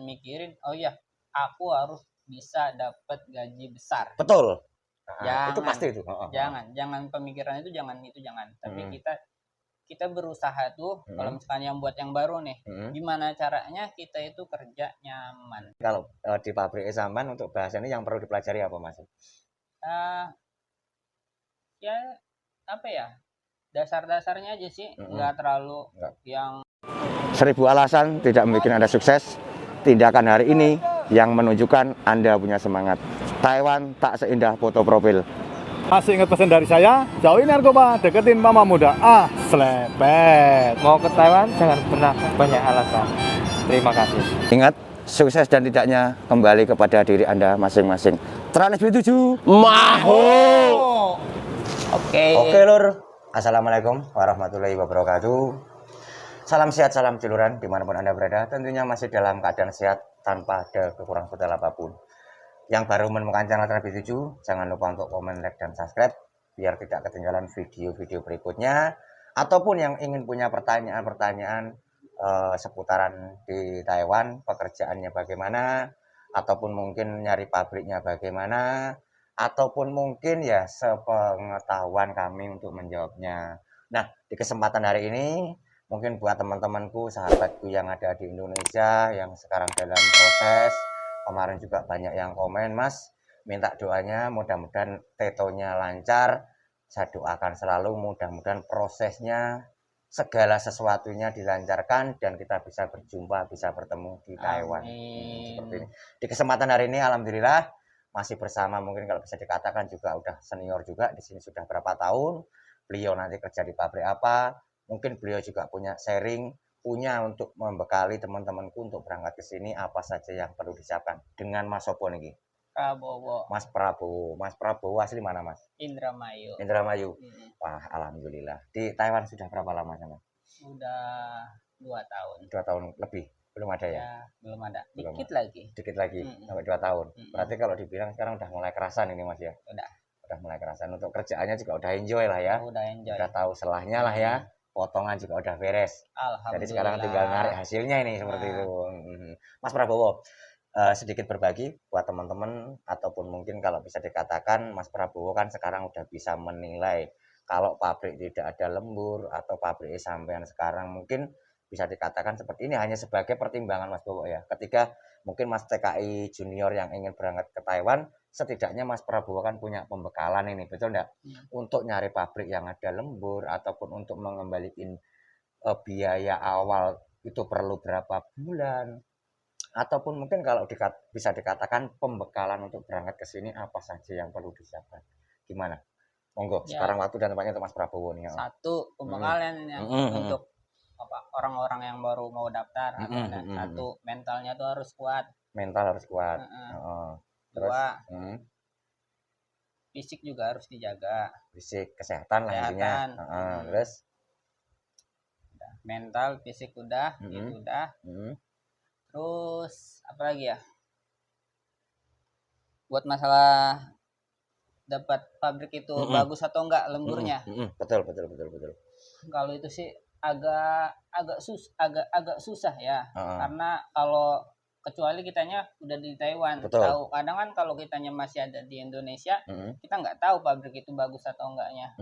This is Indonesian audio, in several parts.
mikirin, oh ya aku harus bisa dapat gaji besar. Betul. Jangan, itu pasti itu. Jangan pemikiran itu jangan. Tapi kita berusaha tuh kalau misalnya yang buat yang baru nih, gimana caranya kita itu kerja nyaman. Kalau di pabrik Saman untuk bahasa ini yang perlu dipelajari apa Mas? Ya apa ya, dasar-dasarnya aja sih, nggak terlalu yang 1000 alasan tidak membuat Anda sukses. Tindakan hari ini yang menunjukkan Anda punya semangat. Taiwan tak seindah foto profil. Masih ingat pesan dari saya, jauhin narkoba, deketin mama muda. Selepet. Mau ke Taiwan jangan pernah banyak alasan. Terima kasih. Ingat, sukses dan tidaknya kembali kepada diri Anda masing-masing. Trans B7 Maho. Oke lur. Assalamualaikum warahmatullahi wabarakatuh. Salam sehat, salam ciluran dimanapun Anda berada. Tentunya masih dalam keadaan sehat tanpa ada kekurangan total apapun. Yang baru menemukan channel Trans B7, jangan lupa untuk komen, like, dan subscribe biar tidak ketinggalan video-video berikutnya. Ataupun yang ingin punya pertanyaan-pertanyaan seputaran di Taiwan, pekerjaannya bagaimana, ataupun mungkin nyari pabriknya bagaimana, ataupun mungkin ya sepengetahuan kami untuk menjawabnya. Nah, di kesempatan hari ini mungkin buat teman-temanku, sahabatku yang ada di Indonesia yang sekarang dalam proses, kemarin juga banyak yang komen, Mas, minta doanya mudah-mudahan tetonya lancar. Saya doakan selalu mudah-mudahan prosesnya segala sesuatunya dilancarkan dan kita bisa berjumpa, bisa bertemu di Taiwan. Seperti ini. Di kesempatan hari ini alhamdulillah masih bersama, mungkin kalau bisa dikatakan juga udah senior juga di sini, sudah berapa tahun. Beliau nanti kerja di pabrik apa? Mungkin beliau juga punya sharing, punya untuk membekali teman-temanku untuk berangkat ke sini apa saja yang perlu disiapkan. Dengan Mas Sopo nih. Prabowo. Mas Prabowo. Mas Prabowo asli mana Mas? Indramayu. Indramayu. Wah, alhamdulillah. Di Taiwan sudah berapa lama sama? Sudah 2 tahun. 2 tahun lebih. Belum ada ya? Belum ada. Dikit lagi. Sampai 2 tahun. Berarti kalau dibilang sekarang udah mulai kerasan ini Mas ya? Udah mulai kerasan. Untuk kerjaannya juga udah enjoy lah ya? Udah enjoy. Udah tahu selahnya lah ya? Potongan juga udah beres. Jadi sekarang tinggal narik hasilnya ini seperti itu. Mas Prabowo, sedikit berbagi buat teman-teman, ataupun mungkin kalau bisa dikatakan Mas Prabowo kan sekarang udah bisa menilai kalau pabrik tidak ada lembur atau pabrik sampean sekarang mungkin bisa dikatakan seperti ini hanya sebagai pertimbangan Mas Prabowo ya. Ketika mungkin Mas TKI junior yang ingin berangkat ke Taiwan, setidaknya Mas Prabowo kan punya pembekalan ini, betul enggak? Untuk nyari pabrik yang ada lembur ataupun untuk mengembalikan biaya awal itu perlu berapa bulan, ataupun mungkin kalau bisa dikatakan pembekalan untuk berangkat ke sini apa saja yang perlu disiapkan. Gimana? Monggo, ya. Sekarang waktu dan tempatnya untuk Mas Prabowo nih. Satu, pembekalan yang untuk orang-orang yang baru mau daftar. Satu, mentalnya tuh harus kuat. Mental harus kuat. Terus, 2, fisik juga harus dijaga. Fisik, kesehatan lah intinya. Terus mental, fisik udah, itu udah. Terus apa lagi ya? Buat masalah dapat pabrik itu bagus atau enggak lemburnya. Betul. Kalau itu sih agak susah ya. Karena kalau kecuali kitanya udah di Taiwan, tahu. Kadang kan kalau kitanya masih ada di Indonesia, kita nggak tahu pabrik itu bagus atau enggaknya.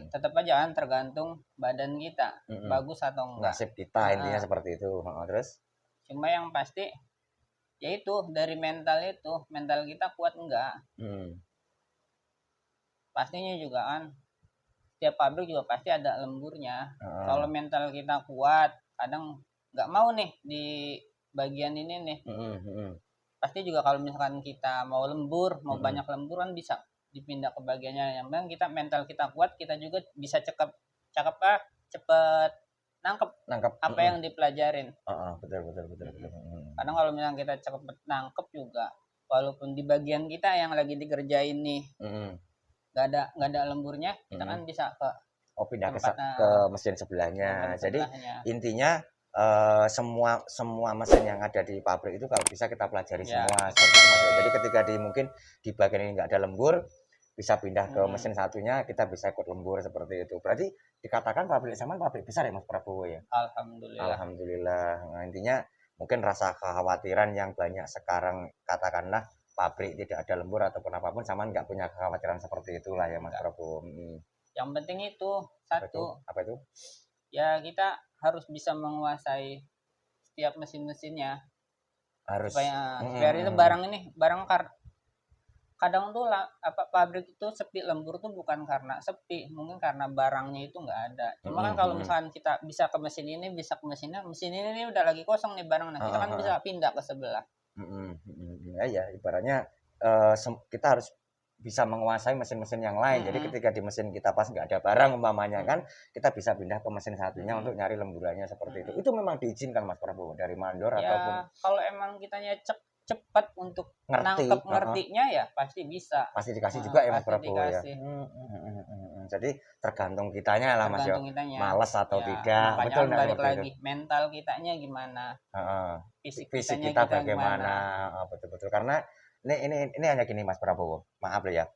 Tetap aja kan tergantung badan kita, bagus atau enggak. Nasib kita intinya seperti itu. Terus? Cuma yang pasti, yaitu dari mental kita kuat enggak. Pastinya juga kan, setiap pabrik juga pasti ada lemburnya. Kalau mental kita kuat, kadang nggak mau nih di bagian ini nih. Pasti juga kalau misalkan kita mau lembur, mau banyak lembur kan bisa dipindah ke bagiannya. Yang penting kita mental kita kuat, kita juga bisa cepet nangkep apa yang dipelajarin. Betul. Kadang kalau misalkan kita cepet nangkep juga, walaupun di bagian kita yang lagi dikerjain nih, nggak ada lemburnya, kita kan bisa pindah ke mesin sebelahnya. Jadi intinya semua mesin yang ada di pabrik itu kalau bisa kita pelajari semua. Jadi ketika mungkin di bagian ini nggak ada lembur, bisa pindah ke mesin satunya, kita bisa ikut lembur seperti itu. Berarti dikatakan pabrik Saman pabrik besar ya Mas Prabowo ya? Alhamdulillah. Nah, intinya mungkin rasa kekhawatiran yang banyak sekarang, katakanlah pabrik tidak ada lembur ataupun apapun, sama nggak punya kekhawatiran seperti itulah ya Mas Prabu. Yang penting itu satu, apa itu? Ya kita harus bisa menguasai setiap mesin-mesinnya Harus supaya itu barang kadang tuh pabrik itu sepi lembur tuh bukan karena sepi, mungkin karena barangnya itu nggak ada. Cuma kan kalau misalkan kita bisa ke mesin ini, bisa ke mesin ini udah lagi kosong nih barangnya, kita kan bisa pindah ke sebelah. Ya ibaratnya kita harus bisa menguasai mesin-mesin yang lain. Jadi ketika di mesin kita pas nggak ada barang umpamanya kan, kita bisa pindah ke mesin satunya untuk nyari lemburannya seperti itu. Itu memang diizinkan Mas Prabowo dari mandor ataupun kalau emang kitanya cepat untuk ngertinya ya pasti bisa. Pasti dikasih juga ya Mas Prabowo ya. Jadi tergantung kitanya lah Mas ya. Males atau tidak. Betul enggak? Balik lagi mental kitanya gimana? Fisik kita bagaimana? Betul-betul. Karena ini hanya gini Mas Prabowo. Maaf ya.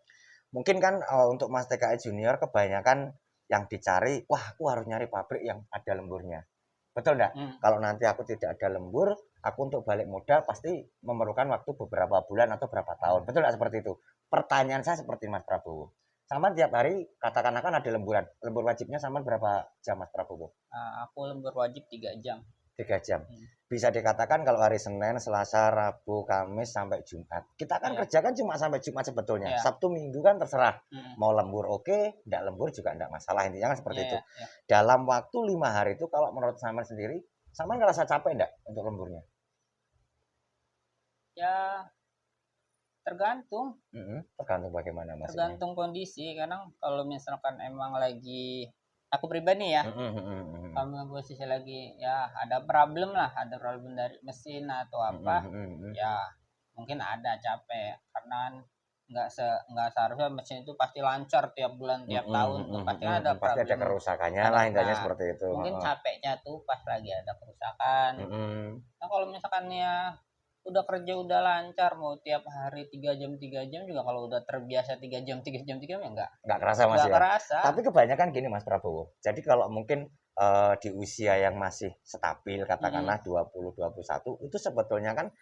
Mungkin kan untuk Mas TKI Junior kebanyakan yang dicari, wah aku harus nyari pabrik yang ada lemburnya. Betul enggak? Kalau nanti aku tidak ada lembur, aku untuk balik modal pasti memerlukan waktu beberapa bulan atau berapa tahun. Betul enggak seperti itu? Pertanyaan saya seperti Mas Prabowo. Sama tiap hari katakanlah kan ada lemburan. Lembur wajibnya sama berapa jam Mas Prabowo? Aku lembur wajib 3 jam. 3 jam. Bisa dikatakan kalau hari Senin, Selasa, Rabu, Kamis sampai Jumat. Kita kan kerjakan cuma sampai Jumat sebetulnya. Sabtu Minggu kan terserah. Mau lembur oke, enggak lembur juga enggak masalah. Intinya kan seperti itu. Dalam waktu 5 hari itu kalau menurut Saman sendiri, Saman ngerasa capek enggak untuk lemburnya? Ya tergantung. Tergantung bagaimana Mas? Tergantung kondisi. Kadang kalau misalkan emang lagi aku pribadi ya, kalau posisi lagi ya ada problem dari mesin atau apa, ya mungkin ada capek karena nggak seharusnya mesin itu pasti lancar tiap bulan tiap tahun, pasti ada problem, pasti ada kerusakannya lah intinya seperti itu. Mungkin capeknya tuh pas lagi ada kerusakan. Nah kalau misalkan ya udah kerja udah lancar, mau tiap hari 3 jam juga kalau udah terbiasa 3 jam ya enggak kerasa Mas ya. Kerasa. Tapi kebanyakan gini Mas Prabowo. Jadi kalau mungkin di usia yang masih stabil katakanlah 20-21 itu sebetulnya kan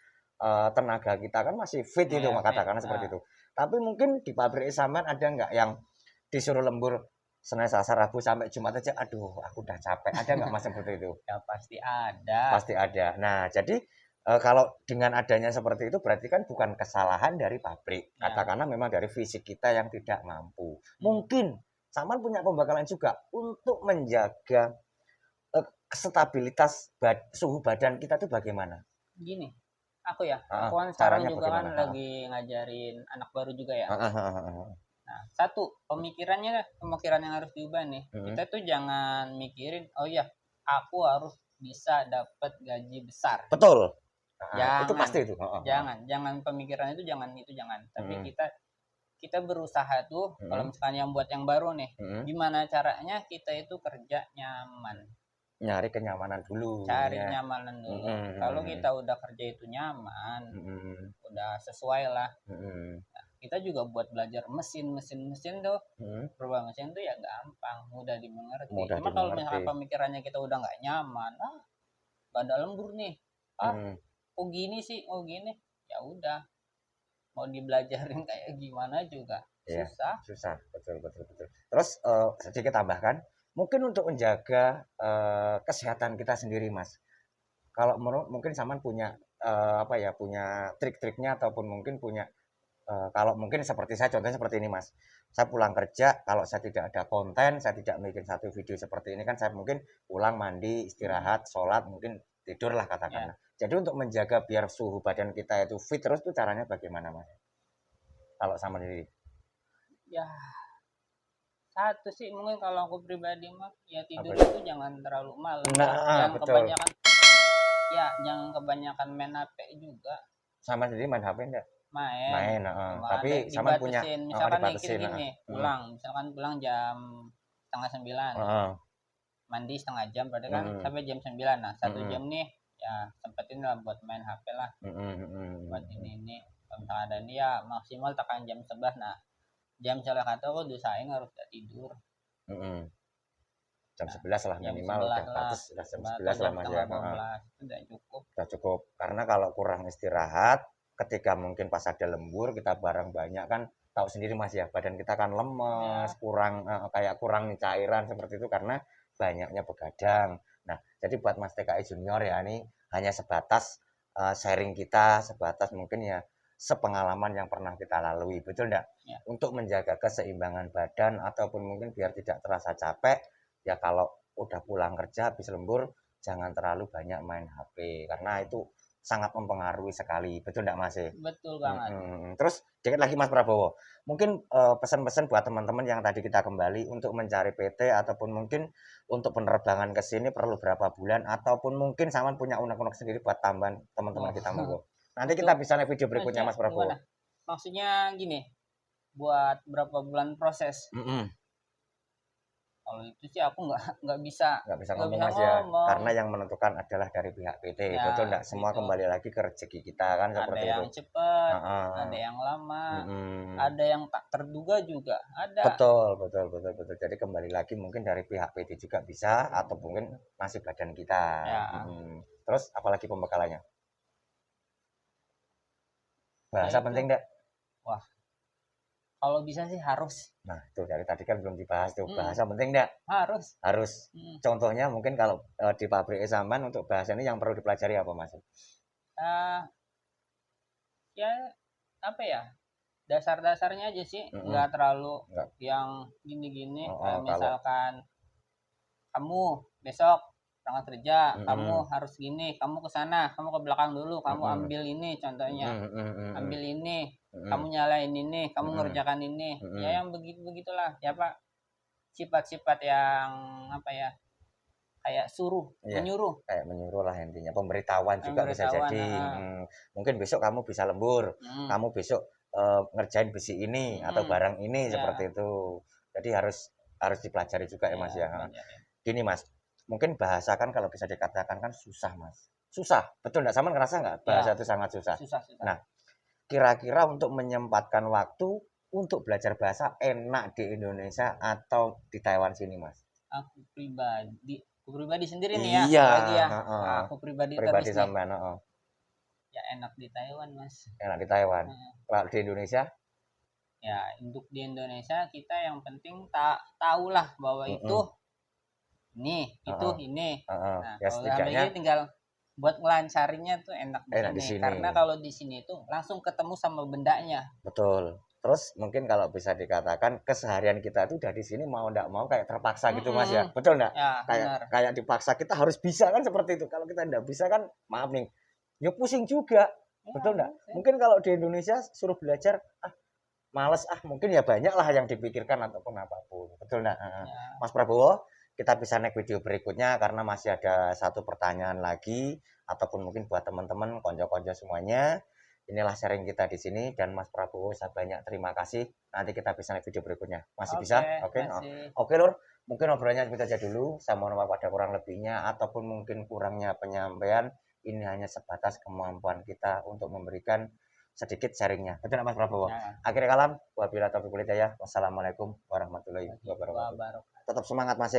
tenaga kita kan masih fit itu katakanlah seperti itu. Tapi mungkin di pabrik Saman ada enggak yang disuruh lembur Senin, Selasa, Rabu sampai Jumat aja, aduh aku udah capek. Ada enggak Mas seperti itu? Ya pasti ada. Pasti ada. Nah, jadi kalau dengan adanya seperti itu berarti kan bukan kesalahan dari pabrik. Katakanlah memang dari fisik kita yang tidak mampu. Mungkin Saman punya pembekalan juga untuk menjaga stabilitas suhu badan kita tuh bagaimana? Gini, aku kan sekarang juga kan lagi ngajarin anak baru juga ya. Nah, satu, pemikiran yang harus diubah nih. Kita tuh jangan mikirin, oh iya, aku harus bisa dapat gaji besar. Betul. Itu pasti itu. Jangan pemikiran itu jangan. Tapi kita berusaha tuh kalau misalnya yang buat yang baru nih, gimana caranya kita itu kerja nyaman. Nyari kenyamanan dulu. Nyamanan dulu. Kalau kita udah kerja itu nyaman, udah sesuai lah. Nah, kita juga buat belajar mesin tuh, berubah mesin tuh ya gampang, mudah dimengerti. Cuma kalau misalnya pemikirannya kita udah nggak nyaman, gak ada lembur nih, kok gini sih, ya udah mau dibelajarin kayak gimana juga susah. Betul. Terus sedikit tambahkan, mungkin untuk menjaga kesehatan kita sendiri Mas. Kalau mungkin Saman punya punya trik-triknya ataupun mungkin punya kalau mungkin seperti saya, contohnya seperti ini Mas. Saya pulang kerja, kalau saya tidak ada konten, saya tidak bikin satu video seperti ini kan, saya mungkin pulang mandi, istirahat, sholat, mungkin tidur lah katakanlah. Jadi untuk menjaga biar suhu badan kita itu fit terus tuh caranya bagaimana Mas? Kalau sama diri? Ya satu sih mungkin kalau aku pribadi mah ya tidur itu jangan terlalu malam. Jangan kebanyakan main HP juga. Sama sendiri main HP enggak? Main. Tapi sama punya misalkan nih pulang jam 8:30. Mandi setengah jam berarti kan sampai jam 9. Nah, 1 jam nih ya sempetin lah buat main HP lah. Buat ini. Kalau misalnya ada ini ya maksimal tekan jam 11. Nah, jam salah kata aku usahain harus gak tidur. jam 11 lah minimal, udah batas, udah jam 11 lah Mas ya. Udah cukup. Udah cukup. Karena kalau kurang istirahat, ketika mungkin pas ada lembur kita bareng banyak kan, tahu sendiri Mas ya, badan kita kan lemes, kurang kayak kurang cairan seperti itu karena banyaknya begadang. Nah, jadi buat Mas TKI Junior ya, ini hanya sebatas sharing kita, sebatas mungkin ya sepengalaman yang pernah kita lalui, betul enggak? Ya. Untuk menjaga keseimbangan badan ataupun mungkin biar tidak terasa capek, ya kalau udah pulang kerja habis lembur jangan terlalu banyak main HP karena itu sangat mempengaruhi sekali, betul enggak Mas? Betul banget. Terus dikit lagi Mas Prabowo, mungkin pesan-pesan buat teman-teman yang tadi kita kembali untuk mencari PT ataupun mungkin untuk penerbangan ke sini perlu berapa bulan ataupun mungkin Saman punya unek-unek sendiri buat tambahan teman-teman kita monggo. Nanti kita bisa lihat video berikutnya Mas Prabowo. Maksudnya gini, buat berapa bulan proses? Kalau itu sih aku nggak bisa ngomong Mas ya, karena yang menentukan adalah dari pihak PT, ya, betul enggak? Semua gitu. Kembali lagi ke rezeki kita kan seperti itu. Ada yang cepat, ada yang lama, ada yang tak terduga juga, ada. Betul. Jadi kembali lagi mungkin dari pihak PT juga bisa atau mungkin nasib badan kita. Ya. Terus apalagi pembekalannya? Bahasa penting enggak? Wah, kalau bisa sih harus. Nah, itu dari tadi kan belum dibahas tuh. Bahasa penting enggak? Harus. Contohnya mungkin kalau di pabrik Saman untuk bahasa ini yang perlu dipelajari apa Mas? Ya apa ya? Dasar-dasarnya aja sih, enggak terlalu yang gini-gini. Misalkan kamu besok berangkat kerja, kamu harus gini, kamu ke sana, kamu ke belakang dulu, kamu ambil ini contohnya, ambil ini, kamu nyalain ini, kamu ngerjakan ini, ya yang begitulah, ya Pak, sifat-sifat yang apa ya, kayak menyuruh, kayak menyuruh lah intinya, pemberitahuan juga bisa jadi, mungkin besok kamu bisa lembur, kamu besok ngerjain besi ini atau barang ini seperti itu, jadi harus dipelajari juga ya Mas ya. Gini Mas, mungkin bahasa kan kalau bisa dikatakan kan susah Mas, betul enggak? Sama ngerasa enggak bahasa itu sangat susah? Nah, kira-kira untuk menyempatkan waktu untuk belajar bahasa enak di Indonesia atau di Taiwan sini Mas? Aku pribadi sendiri nih ya. Aku pribadi sampean, ya enak di Taiwan Mas. Enak di Taiwan. Kalau di Indonesia? Ya untuk di Indonesia kita yang penting tahulah bahwa itu ini. Nah, ya setidaknya tinggal buat ngelancarinnya tuh enak di sini. Karena kalau di sini tuh langsung ketemu sama bendanya. Betul. Terus mungkin kalau bisa dikatakan keseharian kita itu udah di sini mau enggak mau kayak terpaksa gitu Mas ya. Betul enggak? Ya, kayak dipaksa kita harus bisa kan seperti itu. Kalau kita enggak bisa kan maaf nih. Ya pusing juga. Betul enggak? Mungkin kalau di Indonesia suruh belajar males mungkin ya banyak lah yang dipikirkan ataupun apapun. Betul enggak? Mas Prabowo, kita bisa naik video berikutnya karena masih ada satu pertanyaan lagi ataupun mungkin buat teman-teman konco-konco semuanya. Inilah sharing kita di sini dan Mas Prabowo saya banyak terima kasih. Nanti kita bisa naik video berikutnya. Masih bisa? Oke Lur, mungkin obrolannya kita aja dulu. Saya mohon maaf pada kurang lebihnya ataupun mungkin kurangnya penyampaian. Ini hanya sebatas kemampuan kita untuk memberikan sedikit sharingnya. Betul Mas Prabowo? Akhirnya kalam, wabillahi taufiq wal hidayah. Wassalamualaikum warahmatullahi wabarakatuh. Tetap semangat Mas.